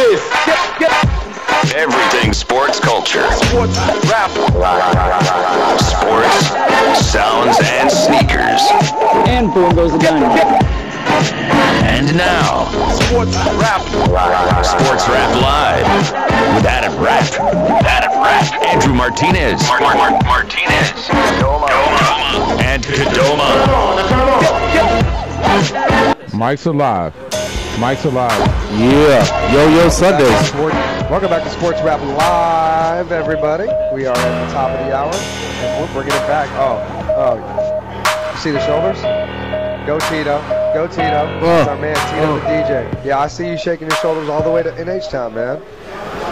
this. Everything sports culture. Sports, rap, sports, sounds, and sneakers. And boom goes the dynamite. And now, Sports Rap Live with Adam Rapp, Andrew Martinez, and Kadoma. Mics alive. Yeah. Yo Sundays. Welcome back to Sports Rap Live, everybody. We are at the top of the hour, and we're bringing it back. Oh. You see the shoulders? Go Tito. That's our man Tito the DJ. Yeah, I see you shaking your shoulders all the way to H-Town, man.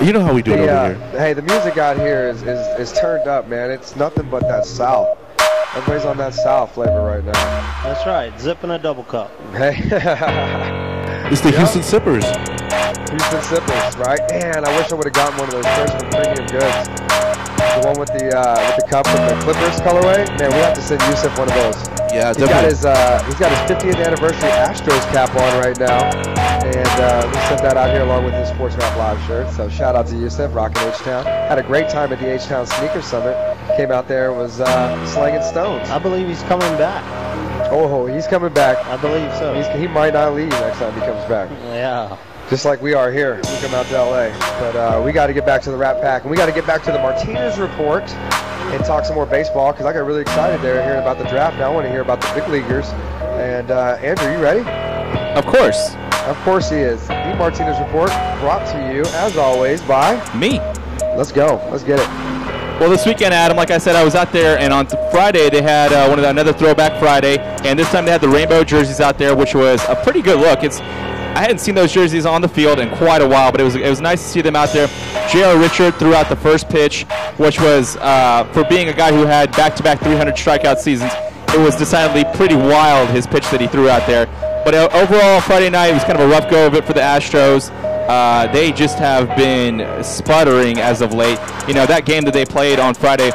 You know how we do it over here. Hey, the music out here is turned up, man. It's nothing but that South. Everybody's on that South flavor right now. That's right. Zipping a double cup. Hey. It's the Houston Sippers. Houston Sippers, right? Man, I wish I would have gotten one of those shirts from Premium Goods. The one with the cup with the Clippers colorway. Man, we have to send Yusuf one of those. Yeah, he's got his 50th anniversary Astros cap on right now, and we sent that out here along with his Sports Rap Live shirt. So shout out to Yusuf, rocking H-Town. Had a great time at the H-Town Sneaker Summit. Came out there, was slanging stones. I believe he's coming back. Oh, he's coming back. I believe so. He might not leave next time he comes back. Yeah. Just like we are here. We come out to LA. But we got to get back to the Rat Pack, and we got to get back to the Martinez Report and talk some more baseball, because I got really excited there hearing about the draft. Now I want to hear about the big leaguers. And Andrew, you ready? Of course. Of course he is. The Martinez Report brought to you, as always, by me. Let's go. Let's get it. Well, this weekend, Adam, like I said, I was out there, and on Friday they had another Throwback Friday, and this time they had the rainbow jerseys out there, which was a pretty good look. I hadn't seen those jerseys on the field in quite a while, but it was nice to see them out there. J.R. Richard threw out the first pitch, which was, for being a guy who had back-to-back 300 strikeout seasons, it was decidedly pretty wild, his pitch that he threw out there. But overall, Friday night, it was kind of a rough go of it for the Astros. They just have been sputtering as of late. You know, that game that they played on Friday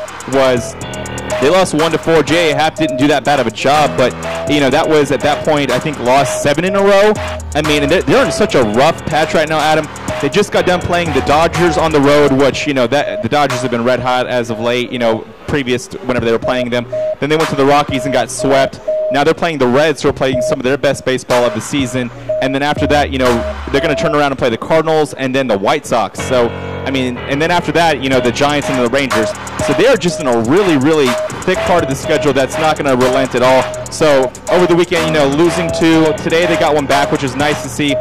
they lost 1-4. J.A. Happ didn't do that bad of a job, but, you know, that was, at that point, I think, lost 7 in a row. I mean, and they're in such a rough patch right now, Adam. They just got done playing the Dodgers on the road, which, you know, the Dodgers have been red hot as of late, you know, previous to whenever they were playing them. Then they went to the Rockies and got swept. Now they're playing the Reds, who are playing some of their best baseball of the season. And then after that, you know, they're going to turn around and play the Cardinals and then the White Sox. So, I mean, and then after that, you know, the Giants and the Rangers. So they are just in a really, really thick part of the schedule that's not going to relent at all. So over the weekend, you know, losing 2. Today they got one back, which is nice to see.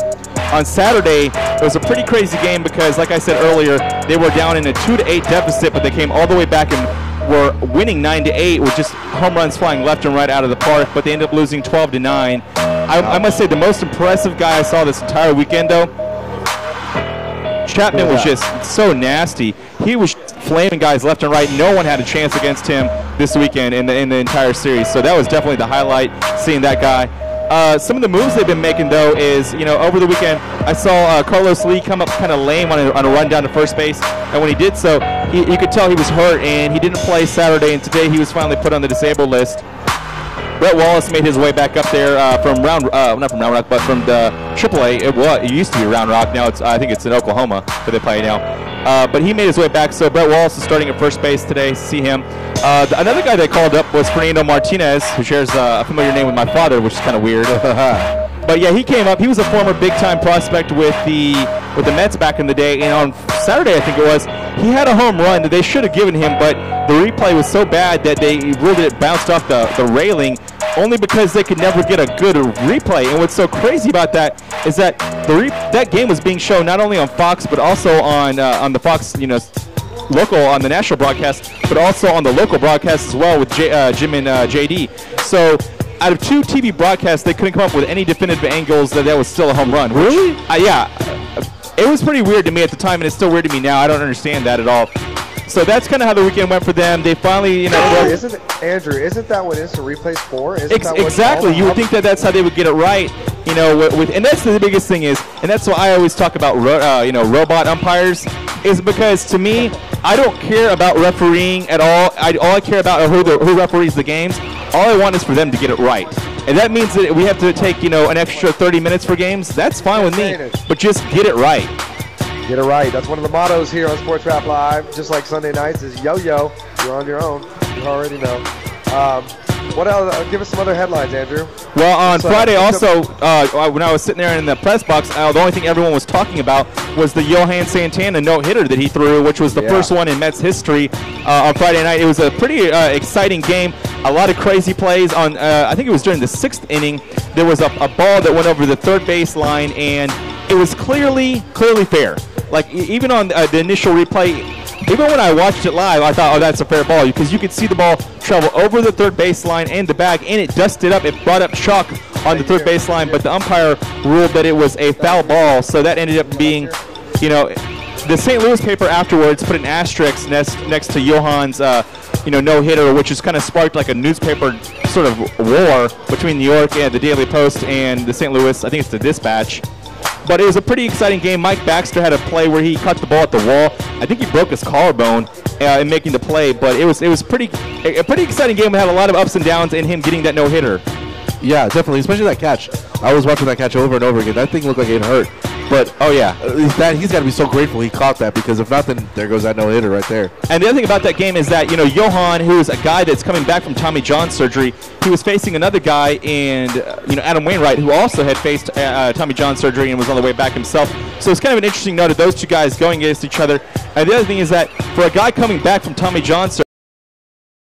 On Saturday, it was a pretty crazy game because, like I said earlier, they were down in a 2-8 deficit, but they came all the way back and were winning 9-8 with just home runs flying left and right out of the park, but they ended up losing 12-9. I must say the most impressive guy I saw this entire weekend, though, Chapman was just so nasty. He was flaming guys left and right. No one had a chance against him this weekend in the entire series. So that was definitely the highlight, seeing that guy. Some of the moves they've been making, though, is, you know, over the weekend, I saw Carlos Lee come up kind of lame on a run down to first base. And when he did so, you could tell he was hurt, and he didn't play Saturday. And today he was finally put on the disabled list. Brett Wallace made his way back up there from not from Round Rock, but from the AAA. It used to be Round Rock. Now I think it's in Oklahoma where they play now. But he made his way back. So Brett Wallace is starting at first base today. See him. Another guy they called up was Fernando Martinez, who shares a familiar name with my father, which is kind of weird. But yeah, he came up. He was a former big-time prospect with the Mets back in the day. And on Saturday, I think it was, he had a home run that they should have given him, but the replay was so bad that they ruled it bounced off the railing, only because they could never get a good replay. And what's so crazy about that is that that game was being shown not only on Fox, but also on the Fox, you know, local on the national broadcast, but also on the local broadcast as well with Jim and JD. So out of 2 TV broadcasts, they couldn't come up with any definitive angles that was still a home run. Really? Yeah. It was pretty weird to me at the time, and it's still weird to me now. I don't understand that at all. So that's kind of how the weekend went for them. They finally, you know. Andrew, isn't that what instant replay's for? Exactly. You would think that that's how they would get it right. You know, and that's the biggest thing is, and that's why I always talk about, robot umpires, is because to me, I don't care about refereeing at all. All I care about are who referees the games. All I want is for them to get it right. And that means that we have to take, you know, an extra 30 minutes for games. That's fine with me. But just get it right. Get it right. That's one of the mottos here on Sports Rap Live. Just like Sunday nights is yo-yo. You're on your own. You already know. What else? Give us some other headlines, Andrew. Well, on Friday also, when I was sitting there in the press box, the only thing everyone was talking about was the Johan Santana no-hitter that he threw, which was the first one in Mets history on Friday night. It was a pretty exciting game. A lot of crazy plays. On I think it was during the 6th inning. There was a ball that went over the third base line, and it was clearly fair. Like, even on the initial replay, even when I watched it live, I thought, oh, that's a fair ball, because you could see the ball travel over the third base line and the bag, and it dusted up. It brought up chalk on the third base line, but the umpire ruled that it was a foul ball, so that ended up being, the St. Louis paper afterwards put an asterisk next to Johan's, no-hitter, which has kind of sparked like a newspaper sort of war between New York and the Daily Post and the St. Louis, I think it's the Dispatch. But it was a pretty exciting game. Mike Baxter had a play where he cut the ball at the wall. I think he broke his collarbone in making the play, but it was a pretty exciting game. We had a lot of ups and downs in him getting that no-hitter. Yeah, definitely, especially that catch. I was watching that catch over and over again. That thing looked like it hurt. But, oh yeah, he's got to be so grateful he caught that, because if not, then there goes that no-hitter right there. And the other thing about that game is that, Johan, who is a guy that's coming back from Tommy John surgery, he was facing another guy, and, Adam Wainwright, who also had faced Tommy John surgery and was on the way back himself. So it's kind of an interesting note of those two guys going against each other. And the other thing is that for a guy coming back from Tommy John surgery,